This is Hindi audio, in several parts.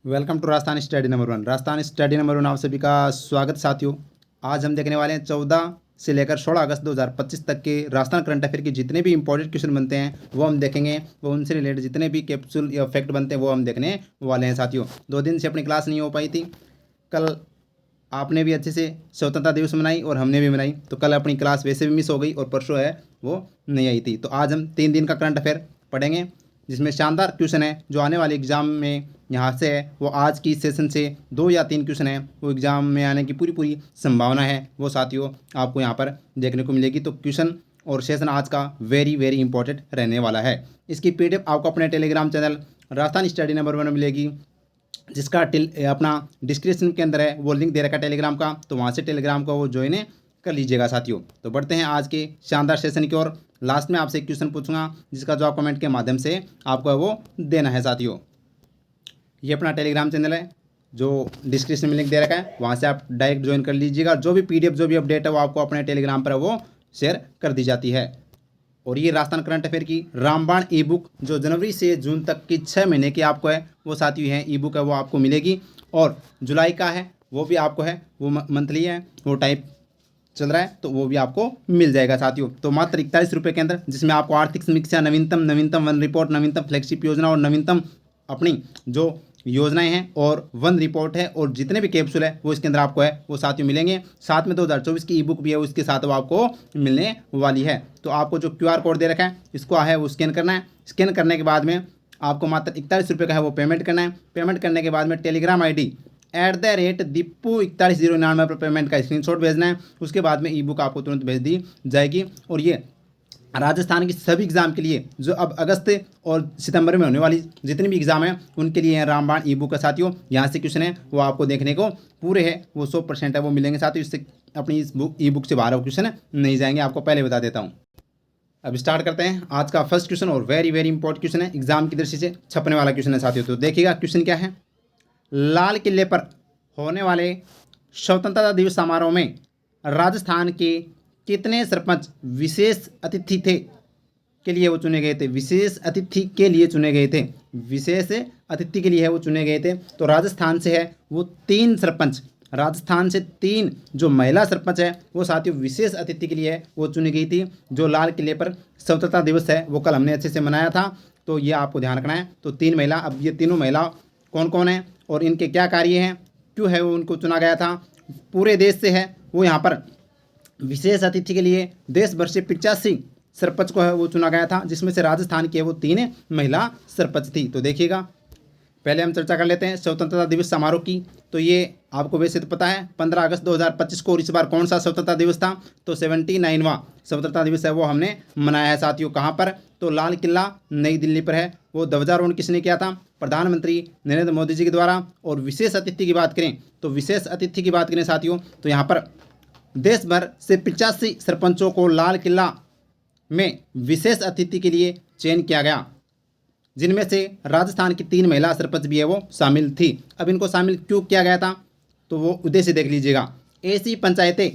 Welcome to Rajasthan study number 1। Rajasthan study number 1 आप सभी का स्वागत साथियों। आज हम देखने वाले हैं 14 से लेकर 16 अगस्त 2025 तक के राजस्थान करंट अफेयर के जितने भी इंपॉर्टेंट क्वेश्चन बनते हैं वो हम देखेंगे। वो उनसे रिलेटेड जितने भी कैप्सूल या फैक्ट बनते हैं वो हम देखने वाले हैं साथियों। 2 दिन से अपनी क्लास नहीं हो पाई थी। कल आपने भी अच्छे से स्वतंत्रता दिवस मनाई और हमने भी मनाई, तो कल अपनी क्लास वैसे भी मिस हो गई और परसों है वो नहीं आई थी। तो आज हम 3 दिन का करंट अफेयर पढ़ेंगे जिसमें शानदार क्वेश्चन है जो आने वाले एग्जाम में यहाँ से है। वो आज की सेशन से 2 या 3 क्वेश्चन है वो एग्जाम में आने की पूरी संभावना है, वो साथियों आपको यहाँ पर देखने को मिलेगी। तो क्वेश्चन और सेशन आज का वेरी इंपॉर्टेंट रहने वाला है। इसकी पीडीएफ आपको अपने Telegram channel Rajasthan study number 1 में मिलेगी, जिसका अपना डिस्क्रिप्शन के अंदर है वो लिंक दे रखा है टेलीग्राम का, तो वहाँ से टेलीग्राम को वो ज्वाइन कर लीजिएगा साथियों। तो बढ़ते हैं आज के शानदार सेशन की ओर। लास्ट में आपसे एक क्वेश्चन पूछूंगा जिसका जवाब कमेंट के माध्यम से आपको वो देना है साथियों। ये अपना टेलीग्राम चैनल है जो डिस्क्रिप्शन में लिंक दे रखा है, वहाँ से आप डायरेक्ट ज्वाइन कर लीजिएगा। जो भी पीडीएफ जो भी अपडेट है वो आपको अपने टेलीग्राम पर वो शेयर कर दी जाती है। और ये राजस्थान करंट अफेयर की रामबाण ई बुक जो जनवरी से जून तक की 6 महीने की आपको है वो साथियों है ई बुक है वो आपको मिलेगी। और जुलाई का है वो भी आपको है वो मंथली है वो टाइप चल रहा है, तो वो भी आपको मिल जाएगा साथियों। तो मात्र 41 रुपये के अंदर, जिसमें आपको आर्थिक समीक्षा, नवीनतम वन रिपोर्ट, नवीनतम फ्लैगशिप योजना और नवीनतम अपनी जो योजनाएं हैं और वन रिपोर्ट है और जितने भी कैप्सूल है वो इसके अंदर आपको है वो साथियों मिलेंगे। साथ में 2024 की ई बुक भी है उसके साथ वो आपको मिलने वाली है। तो आपको जो QR कोड दे रखा है इसको है वो स्कैन करना है। स्कैन करने के बाद में आपको मात्र 41 रुपये का है वो पेमेंट करना है। पेमेंट करने के बाद में टेलीग्राम ID @Dipu4109 पर पेमेंट का स्क्रीनशॉट भेजना है। उसके बाद में ई बुक आपको तुरंत भेज दी जाएगी। और ये राजस्थान की सभी एग्जाम के लिए जो अब अगस्त और सितंबर में होने वाली जितनी भी एग्जाम है उनके लिए रामबाण ई बुक है साथियों। यहाँ से क्वेश्चन है वो आपको देखने को पूरे है वो 100% है वो मिलेंगे साथियों। इससे अपनी इस बुक ई बुक से बाहर क्वेश्चन नहीं जाएंगे, आपको पहले बता देता हूँ। अब स्टार्ट करते हैं आज का फर्स्ट क्वेश्चन और वेरी इंपॉर्टेंट क्वेश्चन है, एग्जाम की दृष्टि से छपने वाला क्वेश्चन है साथियों। तो देखिएगा क्वेश्चन क्या है। लाल किले पर होने वाले स्वतंत्रता दिवस समारोह में राजस्थान के कितने सरपंच विशेष अतिथि थे के लिए वो चुने गए थे? विशेष अतिथि के लिए चुने गए थे, विशेष अतिथि के लिए है वो चुने गए थे। तो राजस्थान से है वो 3 सरपंच, राजस्थान से 3 जो महिला सरपंच है वो साथियों विशेष अतिथि के लिए है वो चुनी गई थी। जो लाल किले पर स्वतंत्रता दिवस है वो कल हमने अच्छे से मनाया था, तो ये आपको ध्यान रखना है। तो 3 महिला, अब ये तीनों महिला कौन कौन है और इनके क्या कार्य हैं, क्यों है वो उनको चुना गया था, पूरे देश से है वो यहाँ पर विशेष अतिथि के लिए देश भर से 85 सरपंच को है वो चुना गया था, जिसमें से राजस्थान की वो 3 महिला सरपंच थी। तो देखिएगा पहले हम चर्चा कर लेते हैं स्वतंत्रता दिवस समारोह की। तो ये आपको वैसे तो पता है 15 अगस्त 2025 को, और इस बार कौन सा स्वतंत्रता दिवस था? तो 79वां स्वतंत्रता दिवस है वो हमने मनाया है साथियों। कहाँ पर? तो लाल किला नई दिल्ली पर है। वो ध्वजारोहण किसने किया था? प्रधानमंत्री नरेंद्र मोदी जी के द्वारा। और विशेष अतिथि की बात करें तो विशेष अतिथि की बात करें साथियों तो यहाँ पर देश भर से 85 सरपंचों को लाल किला में विशेष अतिथि के लिए चयन किया गया, जिनमें से राजस्थान की 3 महिला सरपंच भी है वो शामिल थी। अब इनको शामिल क्यों किया गया था तो वो उद्देश्य देख लीजिएगा। ऐसी पंचायतें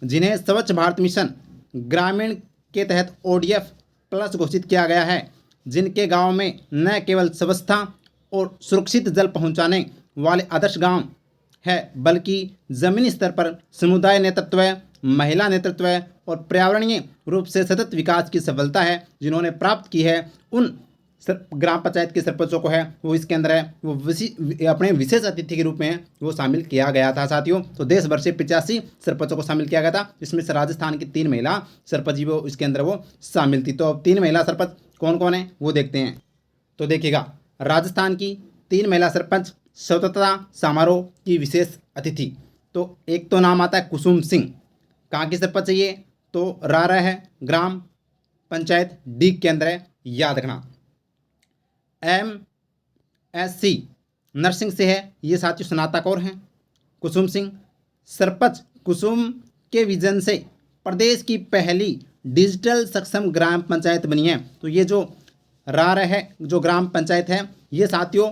जिन्हें स्वच्छ भारत मिशन ग्रामीण के तहत ODF प्लस घोषित किया गया है, जिनके गाँव में न केवल स्वच्छता और सुरक्षित जल पहुँचाने वाले आदर्श गाँव है, बल्कि जमीनी स्तर पर समुदाय नेतृत्व, महिला नेतृत्व और पर्यावरणीय रूप से सतत विकास की सफलता है जिन्होंने प्राप्त की है, उन ग्राम पंचायत के सरपंचों को है वो इसके अंदर है वो अपने विशेष अतिथि के रूप में वो शामिल किया गया था साथियों। तो देश भर से 85 सरपंचों को शामिल किया गया था, जिसमें से राजस्थान की 3 महिला सरपंच वो इसके अंदर वो शामिल थी। तो अब 3 महिला सरपंच कौन कौन है वो देखते हैं। तो देखिएगा राजस्थान की 3 महिला सरपंच स्वतंत्रता समारोह की विशेष अतिथि, तो एक तो नाम आता है कुसुम सिंह। कहाँ की सरपंच है ये? तो रारा है, ग्राम पंचायत डी के अंदर है, याद रखना। MSc नर्सिंग से है ये साथियों स्नातक और हैं कुसुम सिंह। सरपंच कुसुम के विजन से प्रदेश की पहली डिजिटल सक्षम ग्राम पंचायत बनी है। तो ये जो रारा है जो ग्राम पंचायत है ये साथियों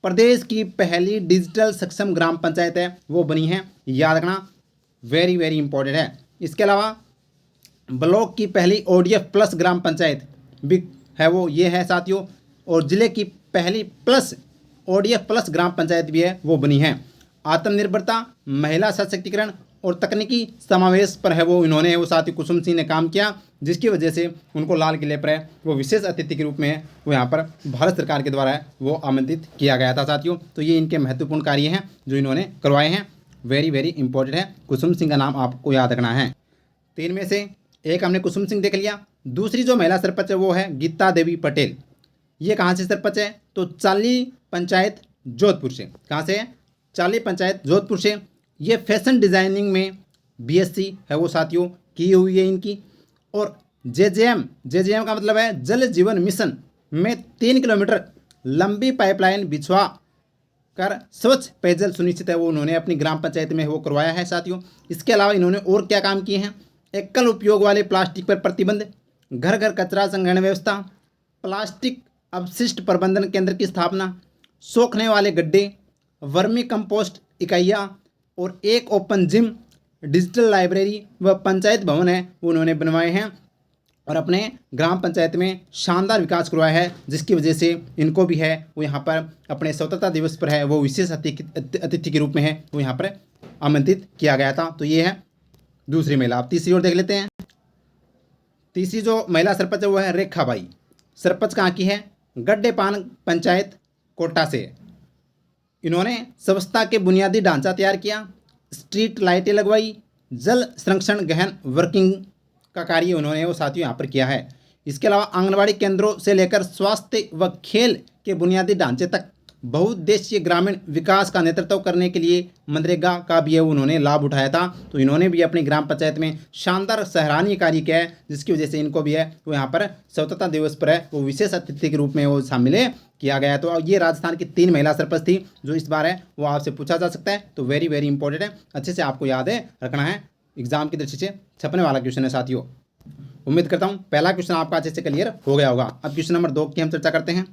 प्रदेश की पहली डिजिटल सक्षम ग्राम पंचायत है वो बनी है, याद रखना, वेरी इंपॉर्टेंट है। इसके अलावा ब्लॉक की पहली ODF प्लस ग्राम पंचायत भी है वो ये है साथियों। और जिले की पहली प्लस ODF प्लस ग्राम पंचायत भी है वो बनी है। आत्मनिर्भरता, महिला सशक्तिकरण और तकनीकी समावेश पर है वो इन्होंने वो साथी कुसुम सिंह ने काम किया, जिसकी वजह से उनको लाल किले पर है वो विशेष अतिथि के रूप में वो यहाँ पर भारत सरकार के द्वारा है वो आमंत्रित किया गया था साथियों। तो ये इनके महत्वपूर्ण कार्य हैं जो इन्होंने करवाए हैं, वेरी वेरी इंपॉर्टेंट है। कुसुम सिंह का नाम आपको याद रखना है। 3 में से एक हमने कुसुम सिंह देख लिया। दूसरी जो महिला सरपंच है वो है गीता देवी पटेल। ये कहाँ से सरपंच है? तो चाली पंचायत जोधपुर से। कहाँ से है? चाली पंचायत जोधपुर से। ये फैशन डिज़ाइनिंग में BSc है वो साथियों की हुई है इनकी। और JJM का मतलब है जल जीवन मिशन में 3 किलोमीटर लंबी पाइपलाइन बिछवा कर स्वच्छ पेयजल सुनिश्चित है वो उन्होंने अपनी ग्राम पंचायत में वो करवाया है साथियों। इसके अलावा इन्होंने और क्या काम किए हैं? एकल उपयोग वाले प्लास्टिक पर प्रतिबंध, घर घर कचरा संग्रहण व्यवस्था, प्लास्टिक अपशिष्ट प्रबंधन केंद्र की स्थापना, सोखने वाले गड्ढे, वर्मी कंपोस्ट इकाइयाँ और एक ओपन जिम, डिजिटल लाइब्रेरी व पंचायत भवन है वो उन्होंने बनवाए हैं और अपने ग्राम पंचायत में शानदार विकास करवाया है, जिसकी वजह से इनको भी है वो यहाँ पर अपने स्वतंत्रता दिवस पर है वो विशेष अतिथि के रूप में है वो यहाँ पर आमंत्रित किया गया था। तो ये है दूसरी महिला। आप तीसरी ओर देख लेते हैं। तीसरी जो महिला सरपंच है वो है रेखाबाई। सरपंच कहाँ की है? गड्ढेपान पंचायत कोटा से। इन्होंने स्वच्छता के बुनियादी ढांचा तैयार किया, स्ट्रीट लाइटें लगवाई, जल संरक्षण गहन वर्किंग का कार्य उन्होंने वो साथियों यहाँ पर किया है। इसके अलावा आंगनबाड़ी केंद्रों से लेकर स्वास्थ्य व खेल के बुनियादी ढांचे तक बहुउद्देशीय ग्रामीण विकास का नेतृत्व करने के लिए मनरेगा का भी उन्होंने लाभ उठाया था। तो इन्होंने भी अपनी ग्राम पंचायत में शानदार सराहनीय कार्य किया है, जिसकी वजह से इनको भी है वो यहाँ पर स्वतंत्रता दिवस पर है वो विशेष अतिथि के रूप में वो शामिल किया गया है। तो ये राजस्थान की 3 महिला सरपंच थी जो इस बार है वो आपसे पूछा जा सकता है। तो वेरी वेरी इंपॉर्टेंट है, अच्छे से आपको याद है रखना है, एग्जाम की दृष्टि से छपने वाला क्वेश्चन है साथियों। उम्मीद करता हूँ पहला क्वेश्चन आपका अच्छे से क्लियर हो गया होगा। अब क्वेश्चन नंबर 2 की हम चर्चा करते हैं।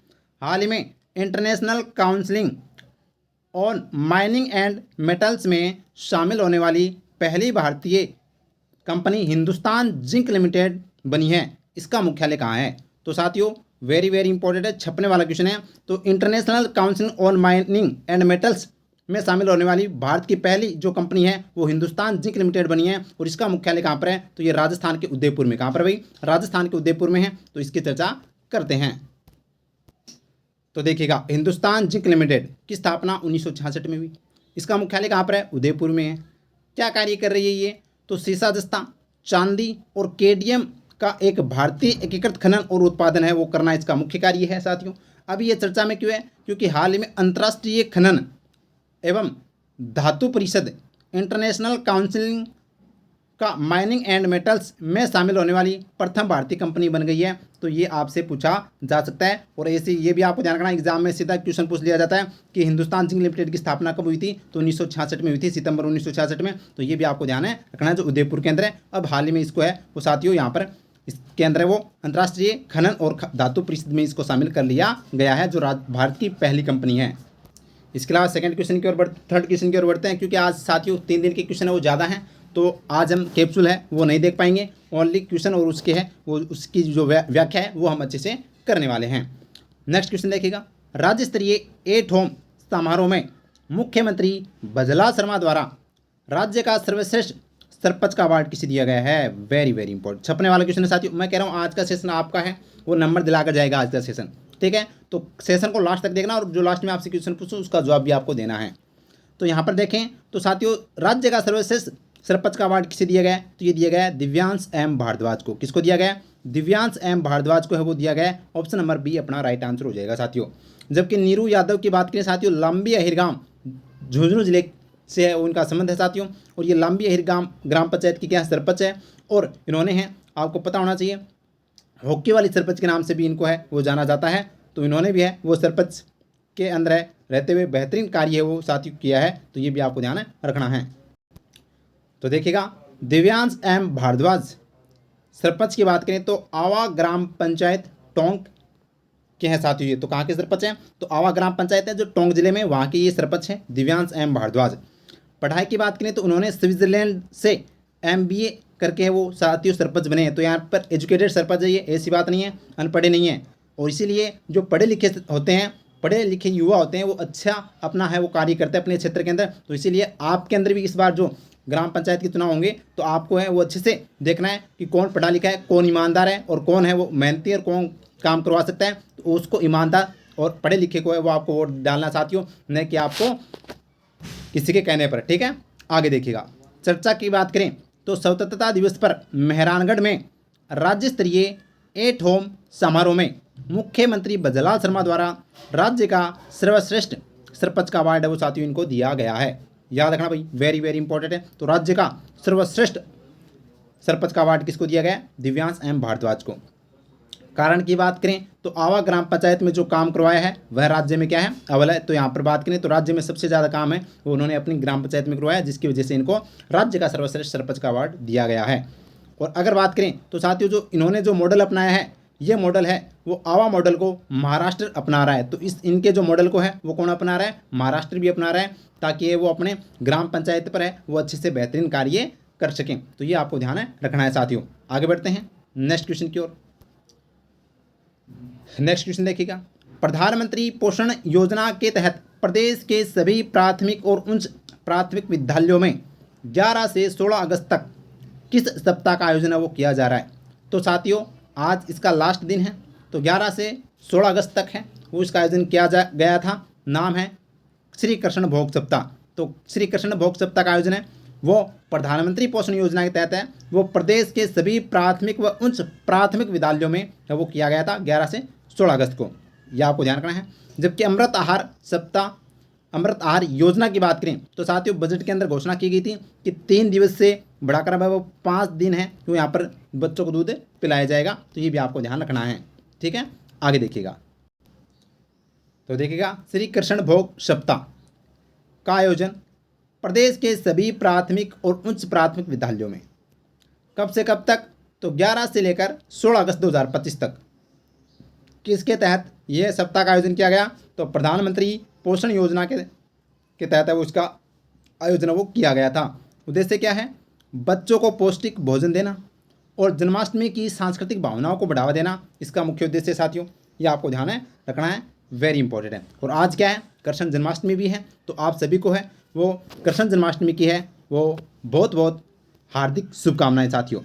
हाल ही में international counselling on mining and metals में शामिल होने वाली पहली भारतीय कंपनी हिंदुस्तान जिंक लिमिटेड बनी है। इसका मुख्यालय कहाँ है? तो साथियों वेरी वेरी इंपॉर्टेंट है, छपने वाला क्वेश्चन है। तो international council on mining and metals में शामिल होने वाली भारत की पहली जो कंपनी है वो हिंदुस्तान जिंक लिमिटेड बनी है और इसका मुख्यालय कहाँ पर है? तो ये राजस्थान के उदयपुर में। कहाँ पर भाई? राजस्थान के उदयपुर में है। तो इसकी चर्चा करते हैं। तो देखिएगा, हिंदुस्तान जिंक लिमिटेड की स्थापना 1966 में हुई। इसका मुख्यालय कहाँ पर है? उदयपुर में है। क्या कार्य कर रही है ये? तो सीसा जस्ता, चांदी और केडियम का एक भारतीय एकीकृत खनन और उत्पादन है वो करना इसका मुख्य कार्य है साथियों। अभी ये चर्चा में क्यों है? क्योंकि हाल ही में अंतर्राष्ट्रीय खनन एवं धातु परिषद इंटरनेशनल काउंसिल का माइनिंग एंड मेटल्स में शामिल होने वाली प्रथम भारतीय कंपनी बन गई है। तो ये आपसे पूछा जा सकता है और ऐसे ये भी आपको ध्यान रखना, एग्जाम में सीधा क्वेश्चन पूछ लिया जाता है कि हिंदुस्तान जिंक लिमिटेड की स्थापना कब हुई थी? तो 1966 में हुई थी, सितंबर 1966 में। तो ये भी आपको ध्यान है रखना है, जो उदयपुर के अंदर है। अब हाल ही में इसको है वो साथियों यहाँ पर इसके अंदर है वो अंतर्राष्ट्रीय खनन और धातु परिषद में इसको शामिल कर लिया गया है, जो भारत की पहली कंपनी है। इसके अलावा सेकंड क्वेश्चन की ओर थर्ड क्वेश्चन की ओर बढ़ते हैं, क्योंकि आज साथियों 3 दिन के क्वेश्चन है वो ज़्यादा हैं, तो आज हम कैप्सूल है वो नहीं देख पाएंगे, ओनली क्वेश्चन और उसके है वो उसकी जो व्याख्या है वो हम अच्छे से करने वाले हैं। नेक्स्ट क्वेश्चन देखिएगा, राज्य स्तरीय एट होम समारोह में मुख्यमंत्री बजला शर्मा द्वारा राज्य का सर्वश्रेष्ठ सरपंच का अवार्ड किसे दिया गया है? वेरी वेरी इंपॉर्टेंट छपने वाला क्वेश्चन है साथियों। मैं कह रहा हूँ आज का सेशन आपका है वो नंबर दिलाकर जाएगा आज का सेशन, ठीक है? तो सेशन को लास्ट तक देखना और जो लास्ट में आपसे क्वेश्चन पूछूं उसका जवाब भी आपको देना है। तो यहाँ पर देखें तो साथियों राज्य का सर्वश्रेष्ठ सरपंच का अवार्ड किसे दिया गया है? तो ये दिया गया है दिव्यांश एम भारद्वाज को। किसको दिया गया है? दिव्यांश एम भारद्वाज को है वो दिया गया है। ऑप्शन नंबर बी अपना राइट आंसर हो जाएगा साथियों। जबकि नीरू यादव की बात करें साथियों, लंबी अहिरगाम झुंझुनू जिले से है उनका संबंध है साथियों, और ये लंबी अहिरगाम ग्राम पंचायत की क्या सरपंच है, और इन्होंने है आपको पता होना चाहिए हॉकी वाली सरपंच के नाम से भी इनको है वो जाना जाता है। तो इन्होंने भी है वो सरपंच के अंदर है रहते हुए बेहतरीन कार्य है वो साथियों किया है, तो ये भी आपको ध्यान रखना है। तो देखिएगा, दिव्यांश एम भारद्वाज सरपंच की बात करें तो आवा ग्राम पंचायत टोंक के हैं साथियों। ये तो कहाँ के सरपंच हैं? तो आवा ग्राम पंचायत है जो टोंक जिले में, वहाँ के ये सरपंच हैं दिव्यांश एम भारद्वाज। पढ़ाई की बात करें तो उन्होंने स्विट्जरलैंड से MBA करके वो साथियों सरपंच बने हैं। तो यहाँ पर एजुकेटेड सरपंच है ये, ऐसी बात नहीं है, अनपढ़े नहीं है। और इसीलिए जो पढ़े लिखे होते हैं पढ़े लिखे युवा होते हैं वो अच्छा अपना है वो कार्य करते हैं अपने क्षेत्र के अंदर। तो इसीलिए आपके अंदर भी इस बार जो ग्राम पंचायत के चुनाव होंगे तो आपको है वो अच्छे से देखना है कि कौन पढ़ा लिखा है, कौन ईमानदार है और कौन है वो मेहनती और कौन काम करवा सकता है। तो उसको ईमानदार और पढ़े लिखे को है वो आपको वोट डालना साथियों, न कि आपको किसी के कहने पर। ठीक है, आगे देखिएगा। चर्चा की बात करें तो स्वतंत्रता दिवस पर मेहरानगढ़ में राज्य स्तरीय एट होम समारोह में मुख्यमंत्री बजलाल शर्मा द्वारा राज्य का सर्वश्रेष्ठ सरपंच का अवार्ड है वो साथियों इनको दिया गया है। याद रखना भाई, वेरी वेरी इंपॉर्टेंट है। तो राज्य का सर्वश्रेष्ठ सरपंच का अवार्ड किसको दिया गया? दिव्यांश एम भारद्वाज को। कारण की बात करें तो आवा ग्राम पंचायत में जो काम करवाया है वह राज्य में क्या है? अव्वल है। तो यहाँ पर बात करें तो राज्य में सबसे ज़्यादा काम है वो उन्होंने अपनी ग्राम पंचायत में करवाया, जिसकी वजह से इनको राज्य का सर्वश्रेष्ठ सरपंच का अवार्ड दिया गया है। और अगर बात करें तो साथियों जो इन्होंने जो मॉडल अपनाया है, ये मॉडल है वो आवा मॉडल को महाराष्ट्र अपना रहा है। तो इस इनके जो मॉडल को है वो कौन अपना रहा है? महाराष्ट्र भी अपना रहा है, ताकि वो अपने ग्राम पंचायत पर है वो अच्छे से बेहतरीन कार्य कर सकें। तो ये आपको ध्यान रखना है साथियों। आगे बढ़ते हैं नेक्स्ट क्वेश्चन की ओर। नेक्स्ट क्वेश्चन देखिएगा। प्रधानमंत्री पोषण योजना के तहत प्रदेश के सभी प्राथमिक और उच्च प्राथमिक विद्यालयों में 11 से 16 अगस्त तक किस सप्ताह का आयोजन है वो किया जा रहा है? तो साथियों आज इसका लास्ट दिन है, तो 11 से 16 अगस्त तक है वो इसका आयोजन किया गया था। नाम है श्री कृष्ण भोग सप्ताह। तो श्री कृष्ण भोग सप्ताह का आयोजन है वो प्रधानमंत्री पोषण योजना के तहत है, वो प्रदेश के सभी प्राथमिक व उच्च प्राथमिक विद्यालयों में वो किया गया था 11 से 16 अगस्त को। यह आपको ध्यान रखना है। जबकि अमृत आहार सप्ताह, अमृत आहार योजना की बात करें तो साथियों बजट के अंदर घोषणा की गई थी कि 3 दिवस से बढ़ाकर अब वो 5 दिन है तो यहाँ पर बच्चों को दूध पिलाया जाएगा। तो ये भी आपको ध्यान रखना है। ठीक है, आगे देखिएगा। तो देखिएगा श्री कृष्ण भोग सप्ताह का आयोजन प्रदेश के सभी प्राथमिक और उच्च प्राथमिक विद्यालयों में कब से कब तक? तो 11 से लेकर 16 अगस्त 2025 तक। किसके तहत यह सप्ताह का आयोजन किया गया? तो प्रधानमंत्री पोषण योजना के तहत वो इसका आयोजन वो किया गया था। उद्देश्य क्या है? बच्चों को पौष्टिक भोजन देना और जन्माष्टमी की सांस्कृतिक भावनाओं को बढ़ावा देना इसका मुख्य उद्देश्य है साथियों। ये आपको ध्यान रखना है, वेरी इंपॉर्टेंट है। और आज क्या है? कृष्ण जन्माष्टमी भी है। तो आप सभी को है वो कृष्ण जन्माष्टमी की है वो बहुत बहुत हार्दिक शुभकामनाएं साथियों।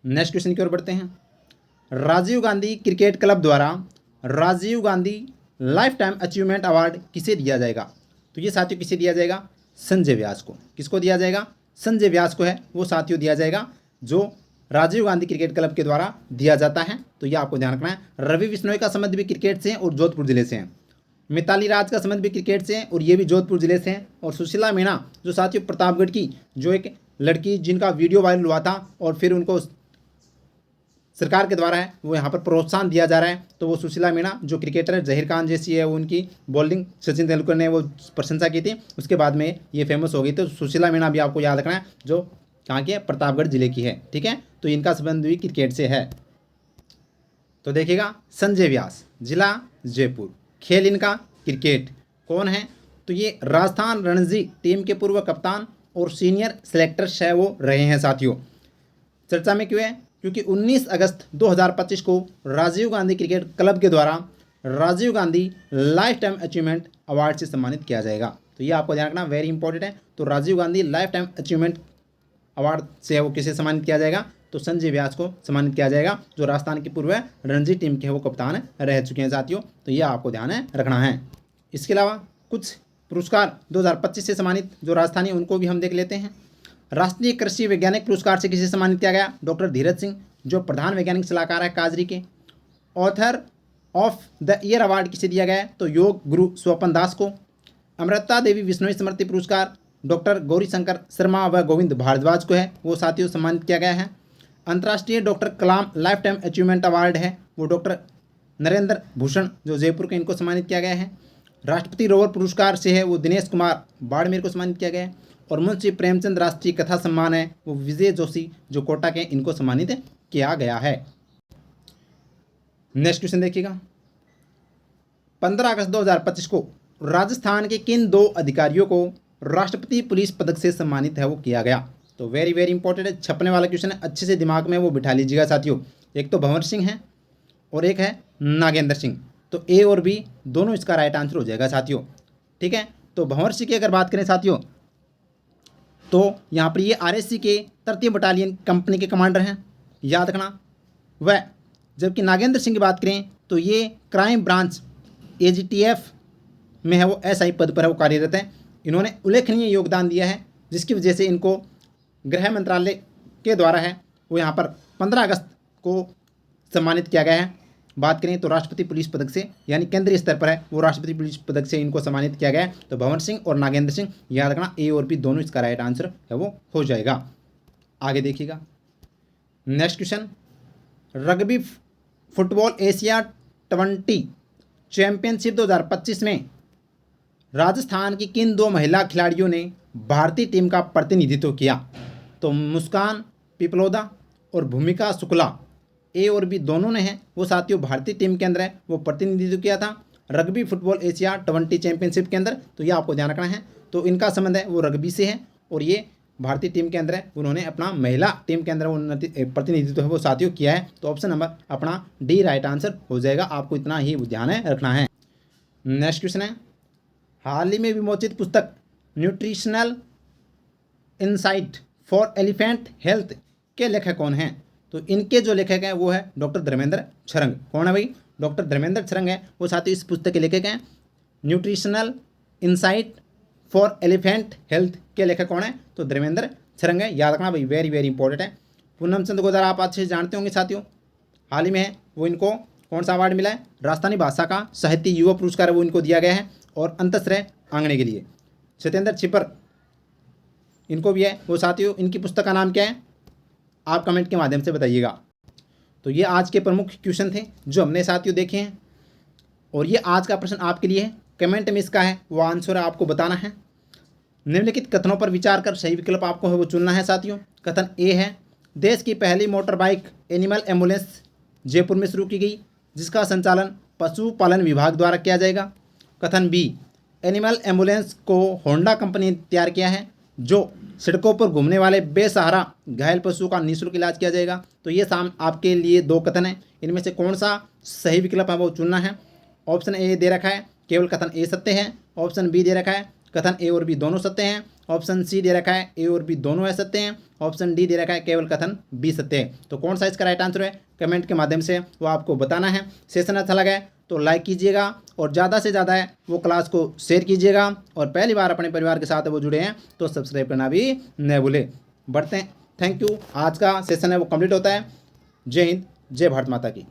नेक्स्ट क्वेश्चन की ओर बढ़ते हैं। राजीव गांधी क्रिकेट क्लब द्वारा Rajiv Gandhi lifetime achievement award किसे दिया जाएगा? तो ये साथियों किसे दिया जाएगा? संजय व्यास को। किसको दिया जाएगा? संजय व्यास को है वो साथियों दिया जाएगा, जो राजीव गांधी क्रिकेट क्लब के द्वारा दिया जाता है। तो ये आपको ध्यान रखना है। रवि बिश्नोई का संबंध भी क्रिकेट से है और जोधपुर जिले से है। मिताली राज का संबंध भी क्रिकेट से है और ये भी जोधपुर जिले से हैं। और सुशीला मीणा जो साथियों प्रतापगढ़ की जो एक लड़की जिनका वीडियो वायरल हुआ था और फिर उनको सरकार के द्वारा है वो यहाँ पर प्रोत्साहन दिया जा रहा है। तो वो सुशीला मीणा जो क्रिकेटर है, जहीर खान जैसी है, वो उनकी बॉलिंग सचिन तेंदुलकर ने वो प्रशंसा की थी, उसके बाद में ये फेमस हो गई। तो सुशीला मीणा भी आपको याद रखना है, जो कहाँ की है? प्रतापगढ़ जिले की है। ठीक है, तो इनका संबंध भी क्रिकेट से है। तो देखिएगा संजय व्यास, जिला जयपुर, खेल इनका क्रिकेट। कौन है? तो ये राजस्थान रणजी टीम के पूर्व कप्तान और सीनियर सेलेक्टर्स है वो रहे हैं साथियों। चर्चा में क्यों है? क्योंकि 19 अगस्त 2025 को राजीव गांधी क्रिकेट क्लब के द्वारा Rajiv Gandhi lifetime achievement award से सम्मानित किया जाएगा। तो ये आपको ध्यान रखना, वेरी इंपॉर्टेंट है। तो Rajiv Gandhi lifetime achievement award से वो किसे सम्मानित किया जाएगा? तो संजय व्यास को सम्मानित किया जाएगा, जो राजस्थान की पूर्व रणजी टीम के वो कप्तान रह चुके हैं साथियों। तो ये आपको ध्यान रखना है। इसके अलावा कुछ पुरस्कार 2025 से सम्मानित जो राजस्थानी उनको भी हम देख लेते हैं। राष्ट्रीय कृषि वैज्ञानिक पुरस्कार से किसे सम्मानित किया गया? डॉक्टर धीरज सिंह, जो प्रधान वैज्ञानिक सलाहकार है काजरी के। Author of the year award किसे दिया गया है? तो योग गुरु स्वपन दास को। अमृता देवी विश्नोई स्मृति पुरस्कार डॉक्टर गौरी शंकर शर्मा व गोविंद भारद्वाज को है वो साथियों सम्मानित किया गया है। अंतर्राष्ट्रीय डॉक्टर कलाम लाइफ टाइम अचीवमेंट अवार्ड है वो डॉक्टर नरेंद्र भूषण जो जयपुर के, इनको सम्मानित किया गया है। राष्ट्रपति रोवर पुरस्कार से है वो दिनेश कुमार बाड़मेर को सम्मानित किया गया है। और मुंशी प्रेमचंद राष्ट्रीय कथा सम्मान है वो विजय जोशी जो कोटा के, इनको सम्मानित किया गया है। नेक्स्ट क्वेश्चन देखिएगा। 15 अगस्त 2025 को राजस्थान के किन 2 अधिकारियों को राष्ट्रपति पुलिस पदक से सम्मानित है वो किया गया? तो वेरी वेरी इंपॉर्टेंट है, छपने वाला क्वेश्चन है, अच्छे से दिमाग में वो बिठा लीजिएगा साथियों। एक तो भंवर सिंह है और एक है नागेंद्र सिंह। तो ए और बी दोनों इसका राइट आंसर हो जाएगा साथियों। ठीक है, तो भंवर सिंह की अगर बात करें साथियों तो यहाँ पर ये आरएससी के 33 बटालियन कंपनी के कमांडर हैं, याद रखना। वह जबकि नागेंद्र सिंह की बात करें तो ये क्राइम ब्रांच एजीटीएफ में है, वो एसआई पद पर है, वो कार्यरत है। इन्होंने उल्लेखनीय योगदान दिया है जिसकी वजह से इनको गृह मंत्रालय के द्वारा है वो यहाँ पर 15 अगस्त को सम्मानित किया गया है। बात करें तो राष्ट्रपति पुलिस पदक से, यानी केंद्रीय स्तर पर है वो राष्ट्रपति पुलिस पदक से इनको सम्मानित किया गया है। तो भंवर सिंह और नागेंद्र सिंह, याद रखना ए और बी दोनों इसका राइट आंसर है वो हो जाएगा। आगे देखिएगा next question, rugby football Asia 20 championship 2025 में राजस्थान की किन 2 महिला खिलाड़ियों ने भारतीय टीम का प्रतिनिधित्व किया? तो मुस्कान पिपलोदा और भूमिका शुक्ला, ए और बी दोनों ने हैं वो साथियों भारतीय टीम के अंदर है वो प्रतिनिधित्व किया था रग्बी फुटबॉल एशिया 20 चैंपियनशिप के अंदर। तो ये आपको ध्यान रखना है। तो इनका संबंध है वो रग्बी से है और ये भारतीय टीम के अंदर है, उन्होंने अपना महिला टीम के अंदर प्रतिनिधित्व है वो साथियों किया है। तो ऑप्शन नंबर अपना डी राइट आंसर हो जाएगा, आपको इतना ही ध्यान रखना है। नेक्स्ट क्वेश्चन है, हाल ही में विमोचित पुस्तक nutritional insight for elephant health के लेखक कौन हैं? तो इनके जो लेखक हैं वो है डॉक्टर धर्मेंद्र छरंग। कौन है भाई? डॉक्टर धर्मेंद्र छरंग है वो साथियों इस पुस्तक के लेखक हैं। Nutritional insight for elephant health के लेखक कौन है? तो धर्मेंद्र छरंग है, याद रखना भाई, वेरी वेरी इंपॉर्टेंट है। पूनम चंद गोदारा आप अच्छे से जानते होंगे साथियों, हाल ही में है वो इनको कौन सा अवार्ड मिला है? राजस्थानी भाषा का साहित्य युवा पुरस्कार वो इनको दिया गया है और अंतःश्रय आंगणे के लिए। सत्येंद्र छिपर इनको भी है वो साथियों, इनकी पुस्तक का नाम क्या है आप कमेंट के माध्यम से बताइएगा। तो ये आज के प्रमुख क्वेश्चन थे जो हमने साथियों देखे हैं और ये आज का प्रश्न आपके लिए है, कमेंट में इसका है वो आंसर आपको बताना है। निम्नलिखित कथनों पर विचार कर सही विकल्प आपको है वो चुनना है साथियों। कथन ए है, देश की पहली motor bike animal ambulance Jaipur में शुरू की गई जिसका संचालन पशुपालन विभाग द्वारा किया जाएगा। कथन बी, एनिमल एम्बुलेंस को होंडा कंपनी ने तैयार किया है जो सड़कों पर घूमने वाले बेसहारा घायल पशुओं का निःशुल्क इलाज किया जाएगा। तो ये आपके लिए 2 कथन हैं, इनमें से कौन सा सही विकल्प है वो चुनना है। ऑप्शन ए दे रखा है केवल कथन ए सत्य है, ऑप्शन बी दे रखा है कथन ए और बी दोनों सत्य हैं, ऑप्शन सी दे रखा है ए और बी दोनों असत्य हैं, ऑप्शन डी दे रखा है केवल कथन बी सत्य है। तो कौन सा इसका राइट आंसर है कमेंट के माध्यम से वो आपको बताना है। सेशन अच्छा लगा है तो लाइक कीजिएगा और ज़्यादा से ज़्यादा है वो क्लास को शेयर कीजिएगा और पहली बार अपने परिवार के साथ वो जुड़े हैं तो सब्सक्राइब करना भी न भूलें। बढ़ते हैं, थैंक यू। आज का सेशन है वो कंप्लीट होता है। जय हिंद, जय भारत माता की।